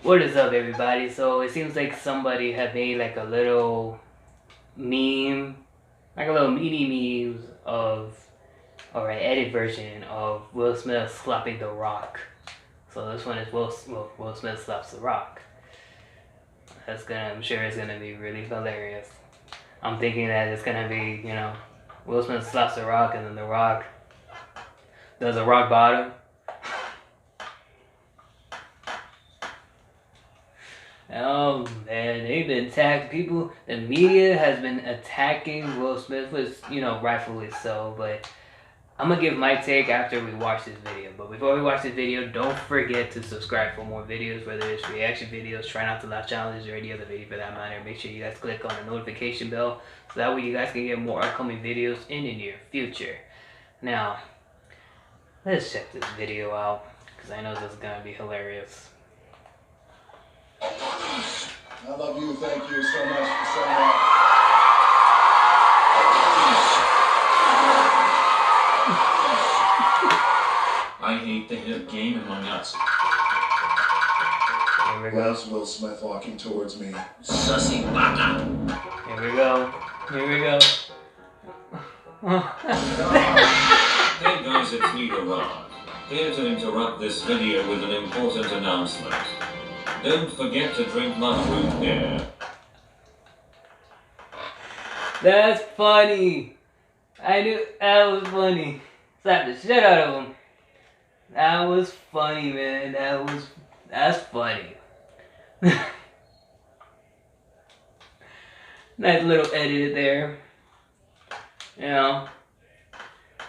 What is up, everybody? So it seems like somebody had made like a little meme, like a little mini memes of, or an edit version of Will Smith slapping The Rock. So this one is Will Smith slaps The Rock. I'm sure it's gonna be really hilarious. I'm thinking that it's gonna be, Will Smith slaps The Rock and then The Rock does a rock bottom. Oh man, they've been attacking people. The media has been attacking Will Smith, which, rightfully so. But I'm gonna give my take after we watch this video. But before we watch this video, don't forget to subscribe for more videos, whether it's reaction videos, try not to laugh challenges, or any other video for that matter. Make sure you guys click on the notification bell so that way you guys can get more upcoming videos in the near future. Now, let's check this video out because I know this is gonna be hilarious. I love you. Thank you so much for saying that. I hate the hip game among us. Here we go. Where's Will Smith walking towards me? Sussy baka. Here we go. Here we go. Hey guys, it's me, The Rock. Here to interrupt this video with an important announcement. Don't forget to drink mushroom beer. That's funny. I knew that was funny. Slap the shit out of him. That was funny, man. That's funny. Nice little edit there.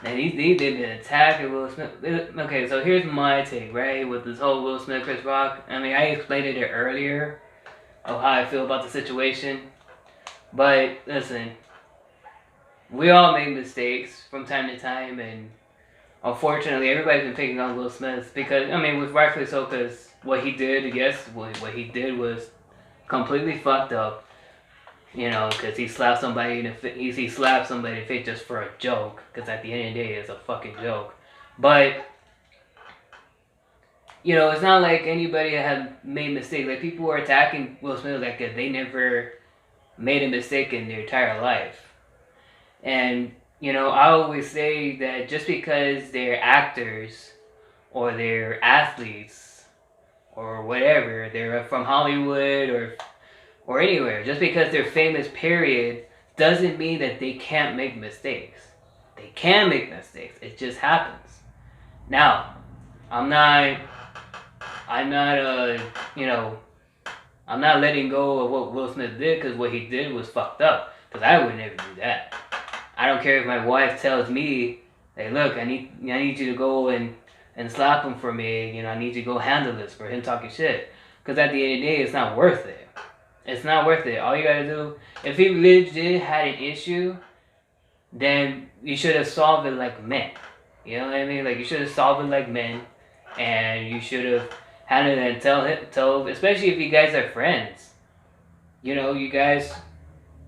And they've been attacking Will Smith. Okay, so here's my take, right? With this whole Will Smith, Chris Rock. I mean, I explained it earlier of how I feel about the situation. But listen, we all make mistakes from time to time, and unfortunately, everybody's been picking on Will Smith because, I mean, with rightfully so, because what he did, what he did was completely fucked up. Because he slapped somebody in the face. He slapped somebody in the face just for a joke. Because at the end of the day, it's a fucking joke. But it's not like anybody had made mistakes. Like, people were attacking Will Smith like they never made a mistake in their entire life. And I always say that just because they're actors or they're athletes or whatever, they're from Hollywood or anywhere, just because they're famous, period, doesn't mean that they can't make mistakes. They can make mistakes. It just happens. Now, I'm not letting go of what Will Smith did, because what he did was fucked up. Because I would never do that. I don't care if my wife tells me, hey, look, I need you to go and slap him for me. I need you to go handle this for him talking shit. Because at the end of the day, it's not worth it. It's not worth it. All you gotta do, if he legit had an issue, then you should have solved it like men. You know what I mean? Like, you should have solved it like men, and you should have handled it and tell, especially if you guys are friends. You guys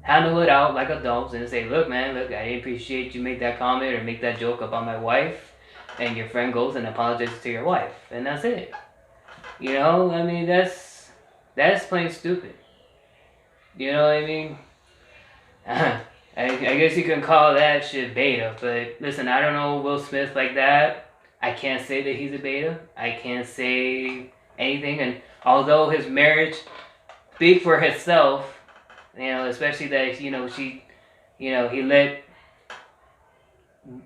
handle it out like adults and say, look, man, look, I didn't appreciate you make that comment or make that joke about my wife, and your friend goes and apologizes to your wife, and that's it. I mean, that's plain stupid. You know what I mean? I guess you can call that shit beta, but listen, I don't know Will Smith like that. I can't say that he's a beta. I can't say anything, and although his marriage speaks for itself, especially that, he let...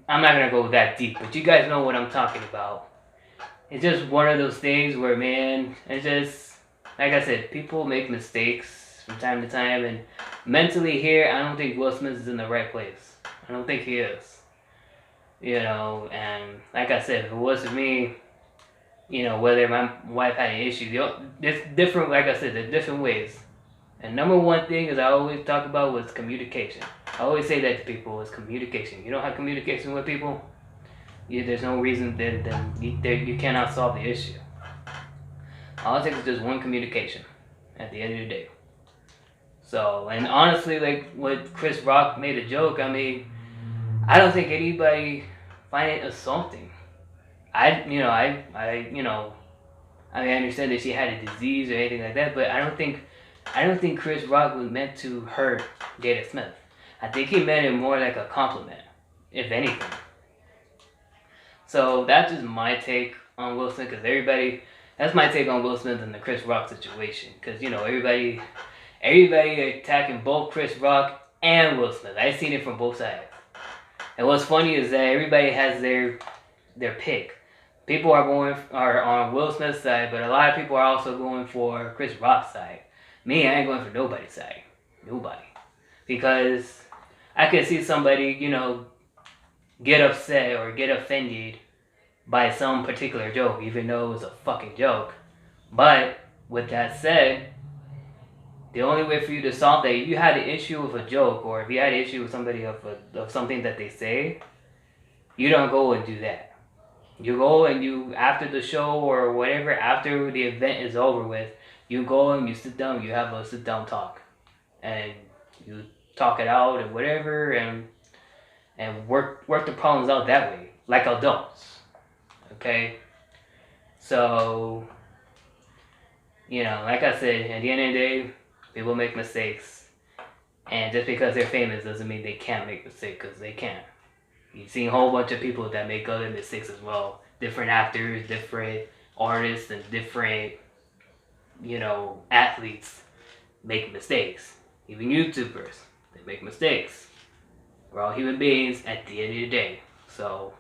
I'm not gonna go that deep, but you guys know what I'm talking about. It's just one of those things where, man, it's just, like I said, people make mistakes from time to time, and mentally here, I don't think Will Smith is in the right place. I don't think he is. And like I said, if it wasn't me, whether my wife had an issue, there's different, like I said, there's different ways. And number one thing is I always talk about was communication. I always say that to people is communication. You don't have communication with people, there's no reason that you cannot solve the issue. All it takes is just one communication at the end of the day. So, and honestly, like what Chris Rock made a joke, I mean, I don't think anybody find it assaulting. I I mean, I understand that she had a disease or anything like that, but I don't think Chris Rock was meant to hurt Jada Smith. I think he meant it more like a compliment, if anything. So that's just my take on Will Smith, because that's my take on Will Smith and the Chris Rock situation. Because, you know, everybody attacking both Chris Rock and Will Smith. I've seen it from both sides. And what's funny is that everybody has their pick. People are on Will Smith's side, but a lot of people are also going for Chris Rock's side. Me, I ain't going for nobody's side. Nobody. Because I could see somebody, you know, get upset or get offended by some particular joke, even though it was a fucking joke. But with that said, the only way for you to solve that, if you had an issue with a joke, or if you had an issue with somebody of something that they say, you don't go and do that. You go and you, after the show or whatever, after the event is over with, you go and you sit down, you have a sit down talk. And you talk it out and whatever, and work the problems out that way, like adults. Okay? So, you know, like I said, at the end of the day, people make mistakes. And just because they're famous doesn't mean they can't make mistakes, because they can. You've seen a whole bunch of people that make other mistakes as well. Different actors, different artists, and different, you know, athletes make mistakes. Even YouTubers, they make mistakes. We're all human beings at the end of the day. So,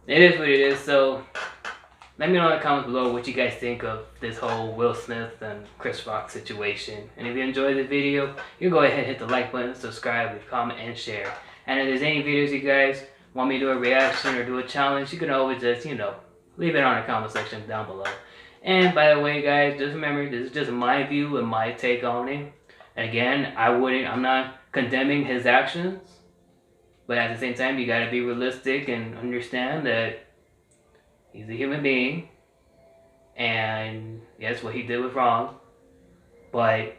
it is what it is. So, let me know in the comments below what you guys think of this whole Will Smith and Chris Rock situation. And if you enjoyed the video, you go ahead and hit the like button, subscribe, leave a comment, and share. And if there's any videos you guys want me to do a reaction or do a challenge, you can always just, you know, leave it on the comment section down below. And by the way, guys, just remember, this is just my view and my take on it. And again, I'm not condemning his actions. But at the same time, you gotta be realistic and understand that he's a human being. And yes, what he did was wrong. But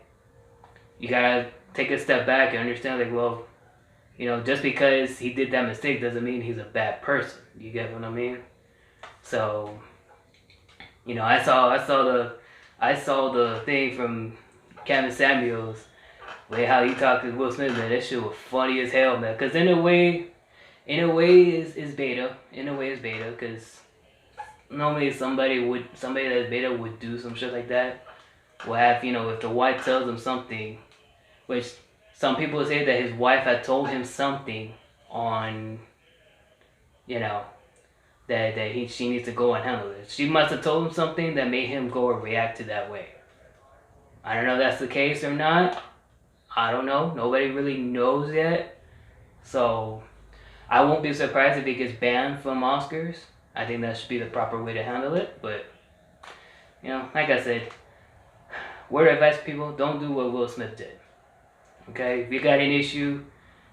you gotta take a step back and understand, like, well, you know, just because he did that mistake doesn't mean he's a bad person. You get what I mean? So, you know, I saw the thing from Kevin Samuels, way how he talked to Will Smith, man. That shit was funny as hell, man. Cause in a way, is beta. In a way, it's beta. Cause normally somebody that's beta would do some shit like that. Will have, you know, if the wife tells him something, which some people say that his wife had told him something on, you know, that she needs to go and handle it. She must have told him something that made him go or react to that way. I don't know if that's the case or not. I don't know. Nobody really knows yet. So, I won't be surprised if he gets banned from Oscars. I think that should be the proper way to handle it. But, you know, like I said, word of advice, people, don't do what Will Smith did. Okay, if you got an issue,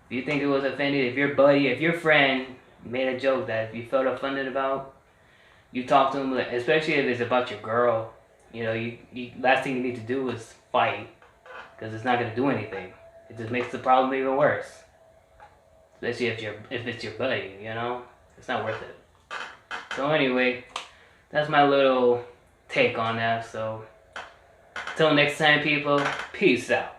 if you think it was offended, if your friend made a joke that you felt offended about, you talk to him, especially if it's about your girl. You know, you last thing you need to do is fight, because it's not gonna do anything. It just makes the problem even worse. Especially if it's your buddy, you know, it's not worth it. So anyway, that's my little take on that. So, till next time, people, peace out.